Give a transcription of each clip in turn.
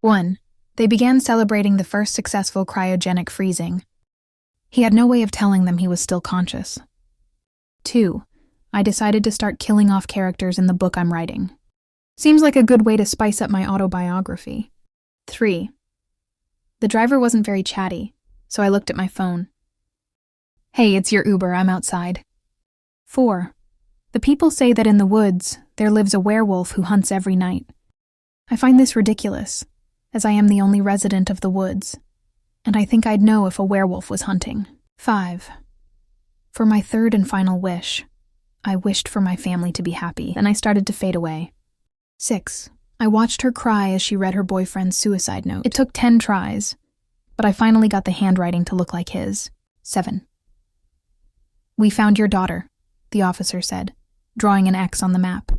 1. They began celebrating the first successful cryogenic freezing. He had no way of telling them he was still conscious. 2. I decided to start killing off characters in the book I'm writing. Seems like a good way to spice up my autobiography. 3. The driver wasn't very chatty, so I looked at my phone. Hey, it's your Uber, I'm outside. 4. The people say that in the woods, there lives a werewolf who hunts every night. I find this ridiculous, as I am the only resident of the woods, and I think I'd know if a werewolf was hunting. 5. For my third and final wish, I wished for my family to be happy, then I started to fade away. 6. I watched her cry as she read her boyfriend's suicide note. It took 10 tries, but I finally got the handwriting to look like his. 7. We found your daughter, the officer said, drawing an X on the map.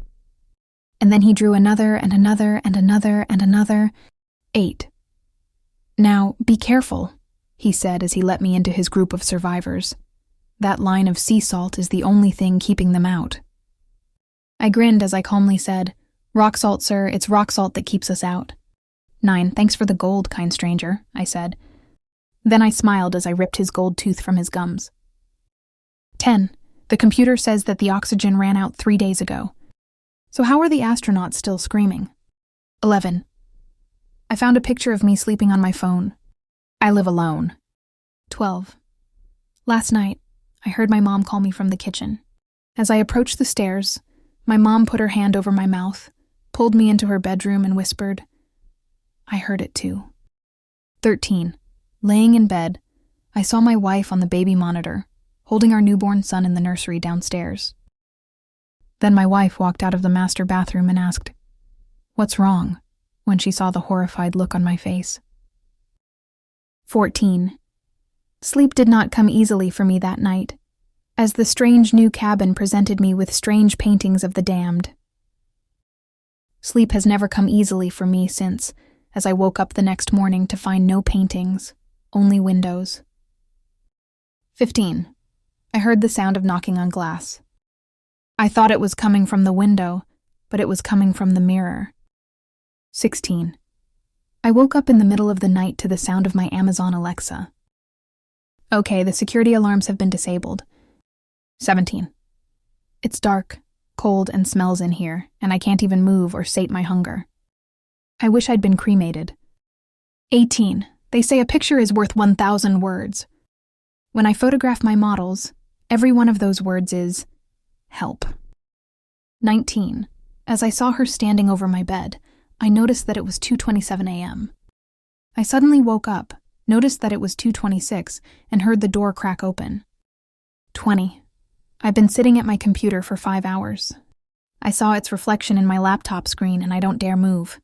And then he drew another and another and another and another. 8. Now, be careful, he said as he let me into his group of survivors. That line of sea salt is the only thing keeping them out. I grinned as I calmly said, Rock salt, sir, it's rock salt that keeps us out. 9. Thanks for the gold, kind stranger, I said. Then I smiled as I ripped his gold tooth from his gums. 10. The computer says that the oxygen ran out 3 days ago. So how are the astronauts still screaming? 11. I found a picture of me sleeping on my phone. I live alone. 12. Last night, I heard my mom call me from the kitchen. As I approached the stairs, my mom put her hand over my mouth, pulled me into her bedroom and whispered. I heard it too. 13. Laying in bed, I saw my wife on the baby monitor, holding our newborn son in the nursery downstairs. Then my wife walked out of the master bathroom and asked, "What's wrong?" when she saw the horrified look on my face. 14. Sleep did not come easily for me that night, as the strange new cabin presented me with strange paintings of the damned. Sleep has never come easily for me since, as I woke up the next morning to find no paintings, only windows. 15. I heard the sound of knocking on glass. I thought it was coming from the window, but it was coming from the mirror. 16. I woke up in the middle of the night to the sound of my Amazon Alexa. Okay, the security alarms have been disabled. 17. It's dark, cold, and smells in here, and I can't even move or sate my hunger. I wish I'd been cremated. 18. They say a picture is worth 1,000 words. When I photograph my models, every one of those words is help. 19. As I saw her standing over my bed, I noticed that it was 2:27 a.m. I suddenly woke up, noticed that it was 2:26, and heard the door crack open. 20. I've been sitting at my computer for 5 hours. I saw its reflection in my laptop screen and I don't dare move.